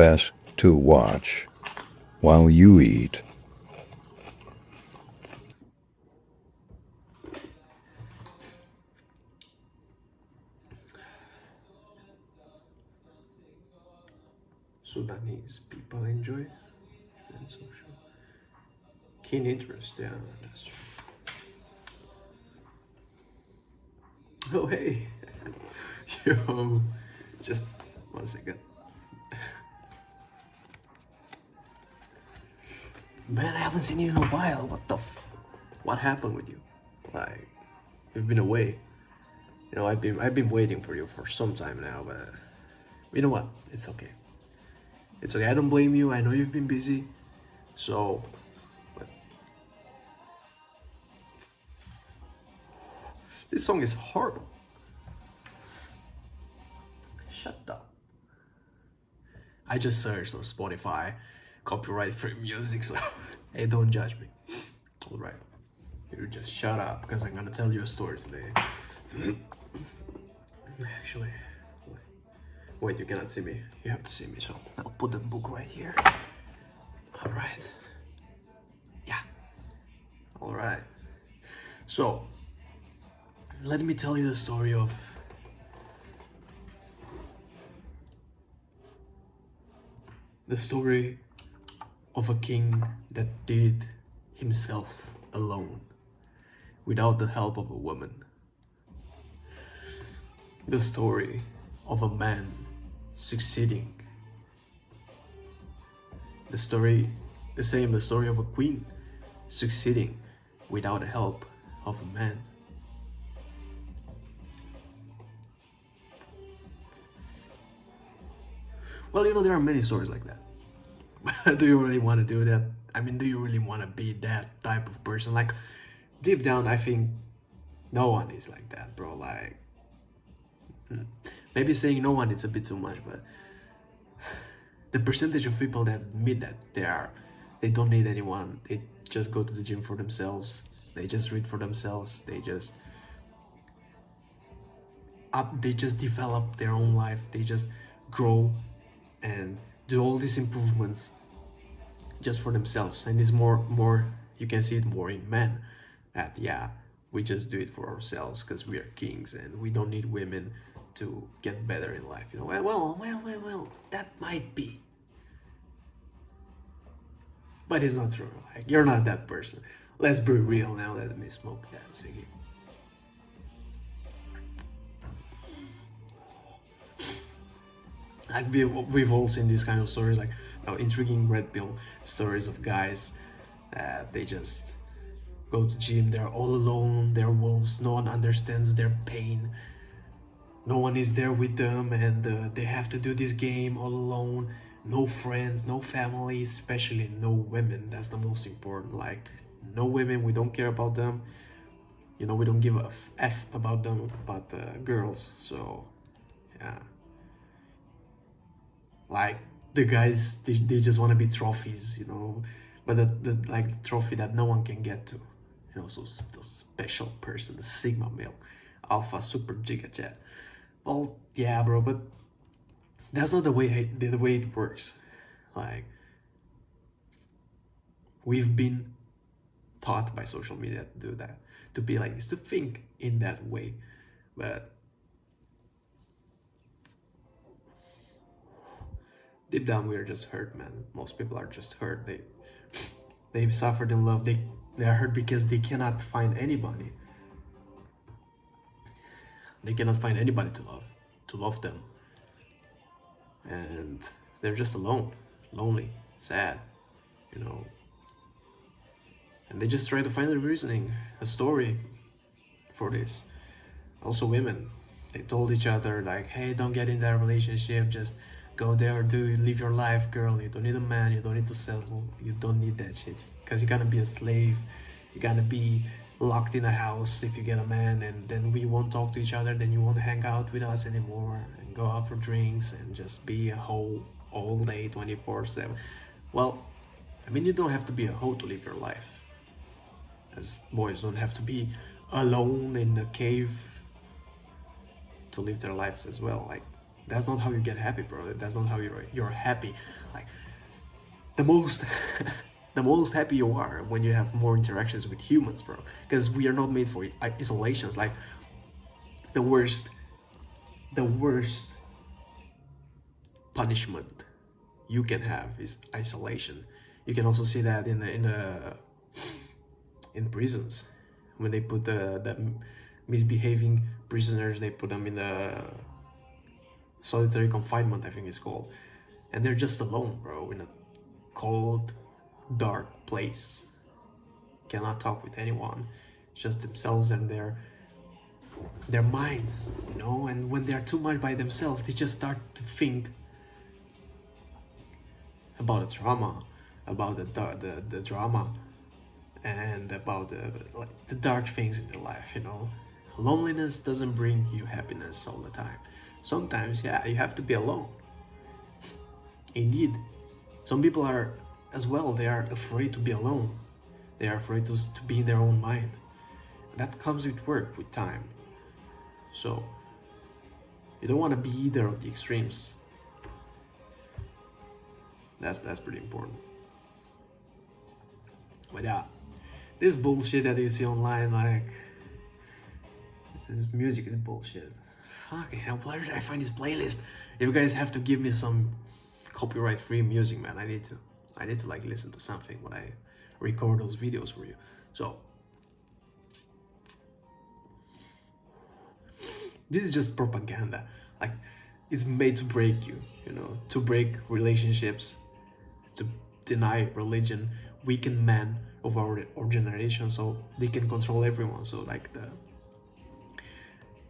best to watch while you eat. Sudanese people enjoy and social. Keen interest, yeah, that's true. Oh, hey. Yo, just 1 second. Man, I haven't seen you in a while. What happened with you? Like, you've been away. I've been waiting for you for some time now, but you know what? It's okay. It's okay. I don't blame you. I know you've been busy. So, but this song is horrible. Shut up. I just searched on Spotify, copyright free music, so hey, don't judge me. Alright. You just shut up because I'm gonna tell you a story today. Actually, wait, you cannot see me. You have to see me, so I'll put the book right here. Alright. Yeah. Alright. So, let me tell you the story of a king that did himself alone without the help of a woman. The story of a man succeeding. The story of a queen succeeding without the help of a man. Well, there are many stories like that. Do you really want to do that? I mean, do you really want to be that type of person? Like, deep down, I think no one is like that, bro. Like, maybe saying no one it's a bit too much, but the percentage of people that admit that they don't need anyone, they just go to the gym for themselves, they just read for themselves, they just develop their own life, they just grow and do all these improvements just for themselves. And it's more you can see it more in men, that yeah, we just do it for ourselves because we are kings and we don't need women to get better in life. Well, that might be, but it's not true. Like, you're not that person. Let's be real now. Let me smoke that ciggy. Like, we've all seen these kind of stories, like intriguing red pill stories of guys that they just go to gym, they're all alone, they're wolves, no one understands their pain, no one is there with them, and they have to do this game all alone. No friends, no family, especially no women. That's the most important. Like, no women, we don't care about them. We don't give a f about them, about girls. So yeah, like, the guys, they just want to be trophies, but the trophy that no one can get to, so those special person, the sigma male, alpha super giga jet. Well, yeah, bro, but that's not the way it works. Like, we've been taught by social media to do that, to be like this, to think in that way. But deep down, we're just hurt, man. Most people are just hurt. They've suffered in love. They are hurt because they cannot find anybody. They cannot find anybody to love them, and they're just alone, lonely, sad, you know. And they just try to find a reasoning, a story for this. Also, women, they told each other like, "Hey, don't get in that relationship. Just go there, live your life, girl. You don't need a man. You don't need to settle. You don't need that shit. Because you're gonna be a slave. You're gonna be locked in a house if you get a man, and then we won't talk to each other. Then you won't hang out with us anymore and go out for drinks and just be a hoe all day, 24/7." Well, I mean, you don't have to be a hoe to live your life. As boys don't have to be alone in a cave to live their lives as well. Like, That's not how you get happy, bro. That's not how you're happy. Like the most the most happy you are when you have more interactions with humans, bro. Because we are not made for isolations. Like the worst punishment you can have is isolation. You can also see that in prisons when they put the misbehaving prisoners, they put them in the solitary confinement, I think it's called, and they're just alone, bro, in a cold, dark place. Cannot talk with anyone, just themselves and their minds, you know. And when they're too much by themselves, they just start to think about the trauma, about the drama, and about the dark things in their life, you know. Loneliness doesn't bring you happiness all the time. Sometimes, yeah, you have to be alone. Indeed, some people are as well. They are afraid to be alone. They are afraid to be in their own mind. That comes with work, with time. So you don't want to be either of the extremes. That's pretty important. But yeah, this bullshit that you see online, like this music is bullshit. Fucking hell, where did I find this playlist? You guys have to give me some copyright-free music, man. I need to like listen to something when I record those videos for you. So this is just propaganda. Like it's made to break you, you know, to break relationships, to deny religion, weaken men of our generation so they can control everyone. So like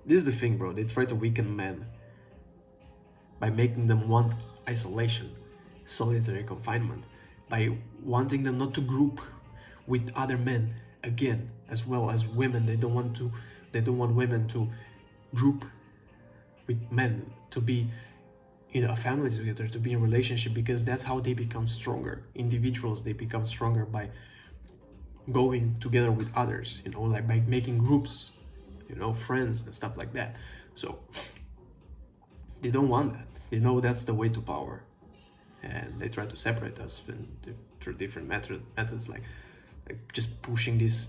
this is the thing, bro. They try to weaken men by making them want isolation, solitary confinement, by wanting them not to group with other men again, as well as women. They don't want women to group with men, to be in a family together, to be in a relationship, because that's how they become stronger. Individuals, they become stronger by going together with others, you know, like by making groups, you know, friends and stuff like that. So they don't want that. They know that's the way to power, and they try to separate us through different methods, like just pushing this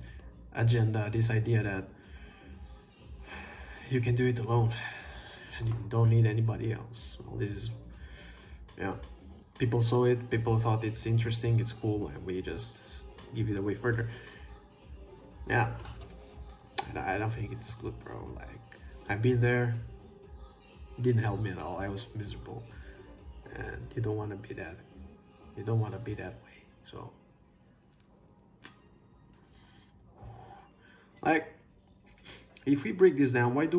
agenda, this idea that you can do it alone and you don't need anybody else. Well, this is, yeah, people saw it, people thought it's interesting, it's cool, and we just give it away further. Yeah, and I don't think it's good, bro. Like, I've been there, it didn't help me at all. I was miserable, and you don't want to be that. You don't want to be that way. So, like, if we break this down, wait.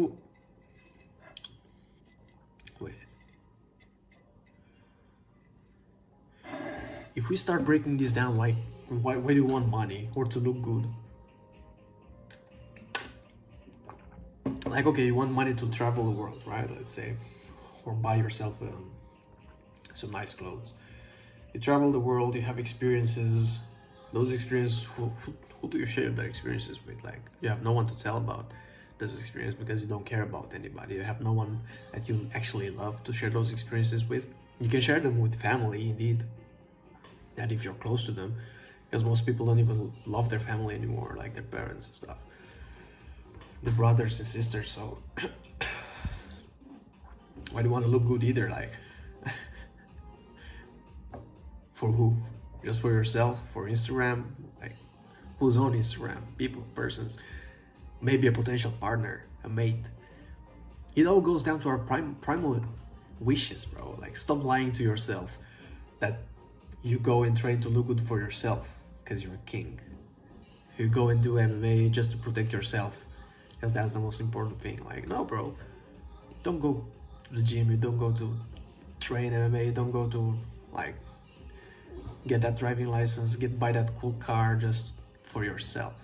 If we start breaking this down, like, why do you want money or to look good? Like, okay, you want money to travel the world, right? Let's say, or buy yourself some nice clothes. You travel the world, you have experiences. Those experiences, who do you share their experiences with? Like, you have no one to tell about those experiences because you don't care about anybody. You have no one that you actually love to share those experiences with. You can share them with family, indeed, that if you're close to them, because most people don't even love their family anymore, like their parents and stuff, the brothers and sisters. So why do you want to look good either? Like, for who? Just for yourself? For Instagram? Like, who's on Instagram? People, persons, maybe a potential partner, a mate. It all goes down to our primal wishes, bro. Like, stop lying to yourself that you go and train to look good for yourself because you're a king. You go and do MMA just to protect yourself because that's the most important thing. Like, no, bro. Don't go to the gym. You don't go to train MMA. You don't go to, like, get that driving license, buy that cool car just for yourself.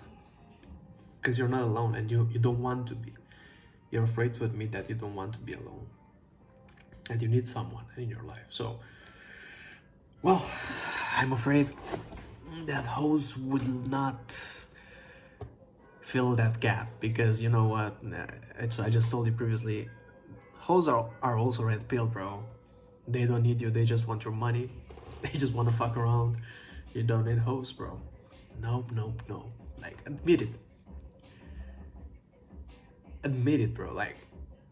Because you're not alone, and you don't want to be. You're afraid to admit that you don't want to be alone. And you need someone in your life. So, well, I'm afraid that hoes would not fill that gap, because you know what, I just told you previously, hoes are also red pill, bro. They don't need you, they just want your money. They just want to fuck around. You don't need hoes, bro. Nope, nope, no. Like, admit it. Admit it, bro. Like,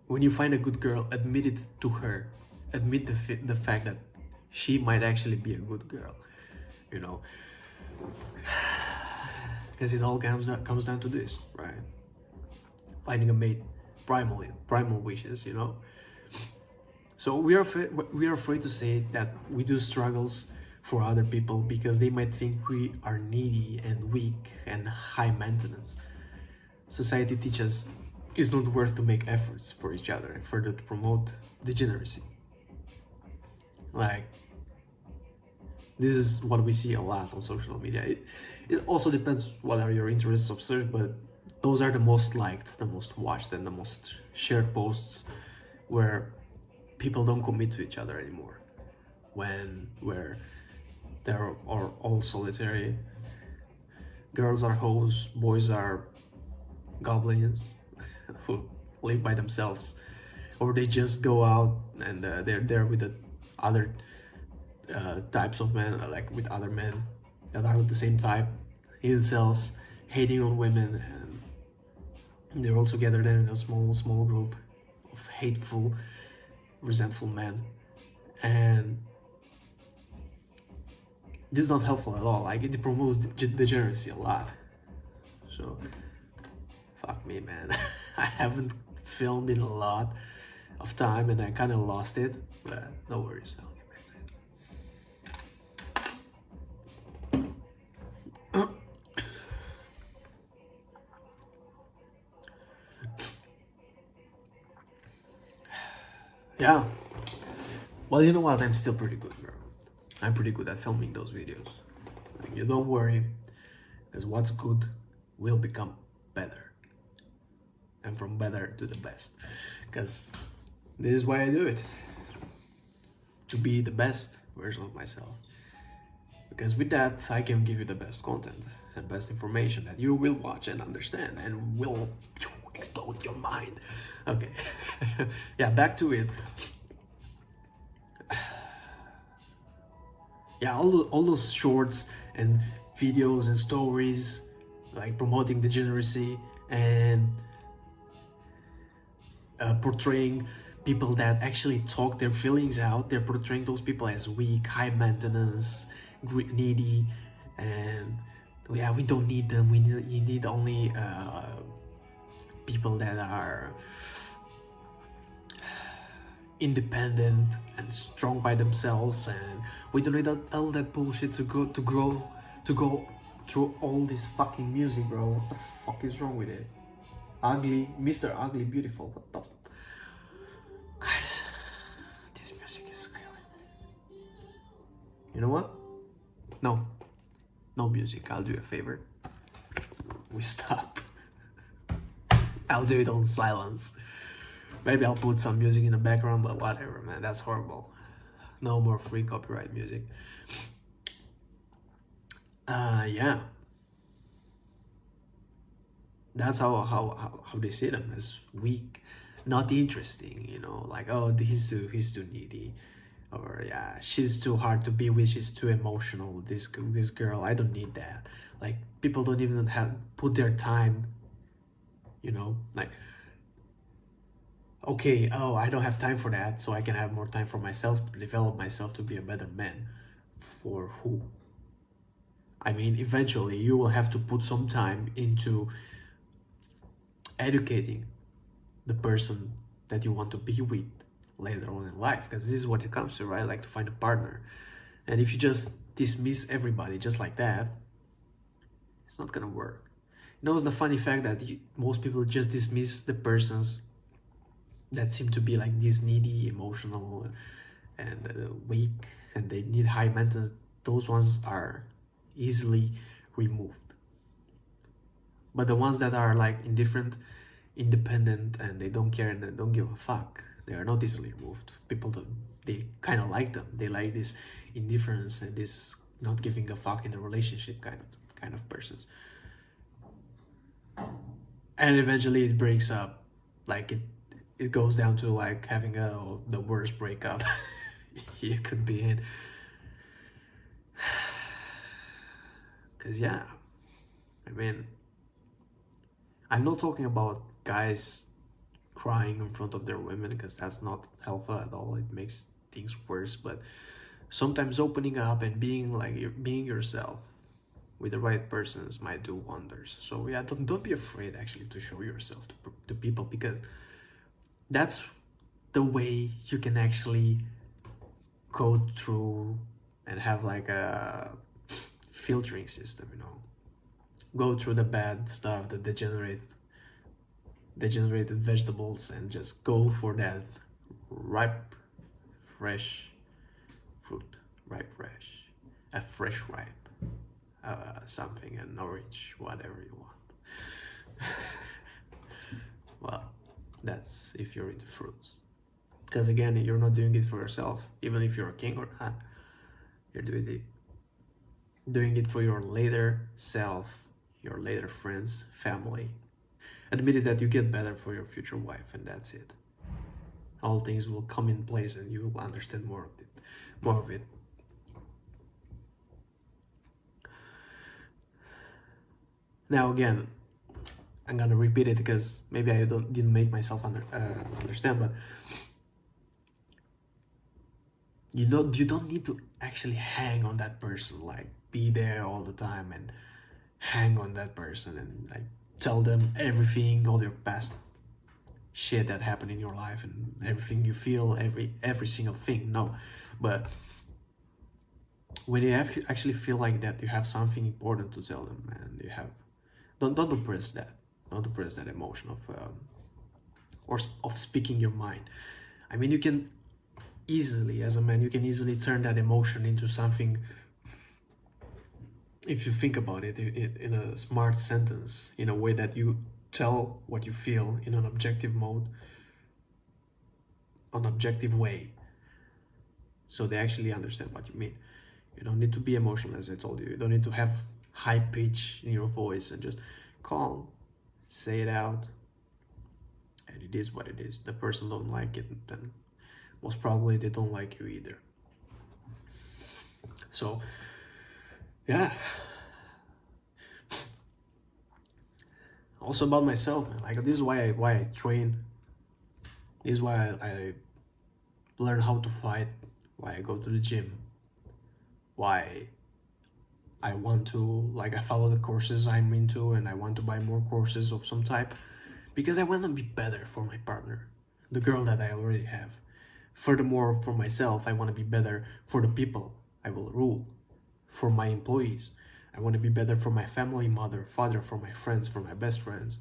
when you find a good girl, admit it to her. Admit the fact that she might actually be a good girl, you know? Because it all comes down to this, right? Finding a mate, primal wishes, you know? So we are afraid to say that we do struggles for other people because they might think we are needy and weak and high maintenance. Society teaches it's not worth to make efforts for each other and further to promote degeneracy. Like, this is what we see a lot on social media. It also depends what are your interests of search, but those are the most liked, the most watched, and the most shared posts where people don't commit to each other anymore. Where they're all solitary. Girls are hoes, boys are goblins who live by themselves, or they just go out and they're there with the other types of men, like with other men that are the same type, incels, hating on women, and they're all together there in a small group of hateful, resentful men. And this is not helpful at all. Like, it promotes degeneracy a lot. So fuck me, man. I haven't filmed in a lot of time and I kind of lost it, but no worries, I'll get back to it. Yeah, well, you know what, I'm still pretty good, bro. I'm pretty good at filming those videos. Like, you don't worry, because what's good will become better, and from better to the best, because this is why I do it, to be the best version of myself. Because with that, I can give you the best content and best information that you will watch and understand and will explode your mind. Okay, yeah, back to it. Yeah, all those shorts and videos and stories, like promoting degeneracy and portraying people that actually talk their feelings out. They're portraying those people as weak, high maintenance, needy, and yeah, we don't need them. You need only people that are independent and strong by themselves, and we don't need all that bullshit to go through all this fucking music, bro. What the fuck is wrong with it? Ugly, Mr. Ugly Beautiful. What the guys? This music is killing me. You know what? No music. I'll do you a favor. We stop. I'll do it on silence. Maybe I'll put some music in the background, but whatever, man. That's horrible. No more free copyright music. Yeah. That's how they see them, as weak, not interesting, you know, like, oh, he's too needy, or yeah, she's too hard to be with, she's too emotional, this girl, I don't need that. Like, people don't even have put their time, you know, like, okay, oh, I don't have time for that, so I can have more time for myself, to develop myself to be a better man. For who? I mean, eventually you will have to put some time into educating the person that you want to be with later on in life, because this is what it comes to, right? Like, to find a partner. And if you just dismiss everybody just like that, it's not gonna work. You know, it's the funny fact that most people just dismiss the persons that seem to be like this needy, emotional, and weak, and they need high maintenance. Those ones are easily removed. But the ones that are like indifferent, independent, and they don't care and they don't give a fuck, they are not easily removed. People don't, they kind of like them. They like this indifference and this not giving a fuck in the relationship kind of persons. And eventually it breaks up. Like, it goes down to like having the worst breakup you could be in. Because yeah, I mean, I'm not talking about guys crying in front of their women, because that's not helpful at all. It makes things worse. But sometimes opening up and being like being yourself with the right persons might do wonders. So yeah, don't be afraid actually to show yourself to people, because that's the way you can actually go through and have like a filtering system, you know, go through the bad stuff, the degenerated vegetables, and just go for that ripe fresh fruit, ripe fresh, a fresh ripe, something, an orange, whatever you want. Well, that's if you're into fruits, because again, you're not doing it for yourself. Even if you're a king or not, you're doing it for your later self, your later friends, family. Admit it that you get better for your future wife, and that's it. All things will come in place, and you will understand more of it. More of it. Now again, I'm gonna repeat it because maybe I didn't make myself understand, but you don't need to actually hang on that person, like be there all the time and hang on that person and like tell them everything, all your past shit that happened in your life and everything you feel, every single thing. No, but when you actually feel like that, you have something important to tell them, and you have don't suppress that. Don't suppress that emotion or of speaking your mind. I mean, you can easily, as a man, you can easily turn that emotion into something, if you think about it, in a smart sentence, in a way that you tell what you feel in an objective mode, an objective way, so they actually understand what you mean. You don't need to be emotional, as I told you. You don't need to have high pitch in your voice, and just calm, say it out, and it is what it is. The person don't like it, then most probably they don't like you either. So yeah, also about myself, man. Like, this is why I train. This is why I learn how to fight, why I go to the gym, why I want to, like, I follow the courses I'm into, and I want to buy more courses of some type, because I want to be better for my partner, the girl that I already have. Furthermore, for myself, I want to be better for the people I will rule, for my employees. I want to be better for my family, mother, father, for my friends, for my best friends.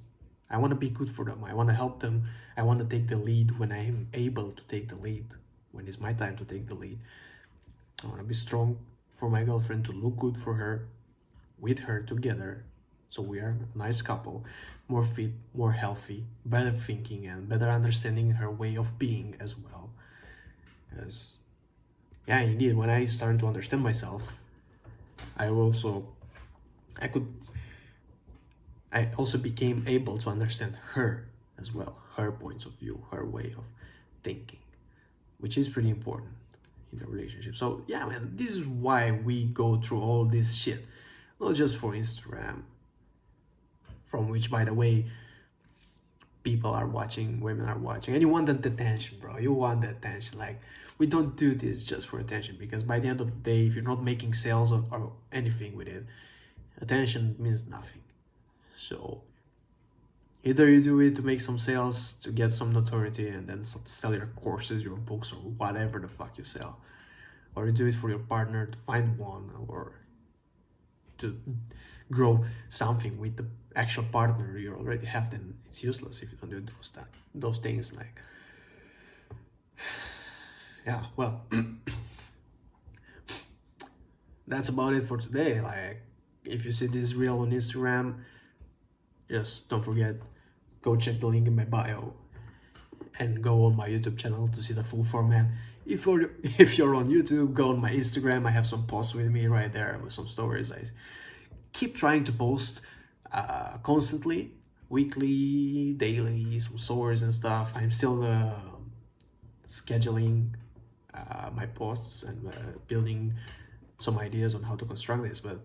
I want to be good for them. I want to help them. I want to take the lead when I am able to take the lead, when it's my time to take the lead. I want to be strong for my girlfriend, to look good for her, with her together. So we are a nice couple, more fit, more healthy, better thinking, and better understanding her way of being as well. Because, yeah, indeed, when I started to understand myself, I also, I could, I also became able to understand her as well, her points of view, her way of thinking, which is pretty important in a relationship. So yeah, man, this is why we go through all this shit, not just for Instagram, from which, by the way, people are watching, women are watching, and you want that attention, bro. You want that attention. Like, we don't do this just for attention, because by the end of the day, if you're not making sales or anything with it, attention means nothing. So either you do it to make some sales, to get some notoriety, and then sell your courses, your books, or whatever the fuck you sell, or you do it for your partner, to find one, or to grow something with the actual partner you already have. Then it's useless if you don't do those things. Like, yeah, well, that's about it for today. Like, if you see this reel on Instagram, just don't forget, go check the link in my bio, and go on my YouTube channel to see the full format. If you're on YouTube, go on my Instagram. I have some posts with me right there with some stories. I keep trying to post constantly, weekly, daily, some stories and stuff. I'm still scheduling my posts and building some ideas on how to construct this, but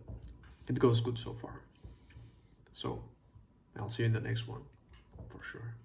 it goes good so far. So I'll see you in the next one for sure.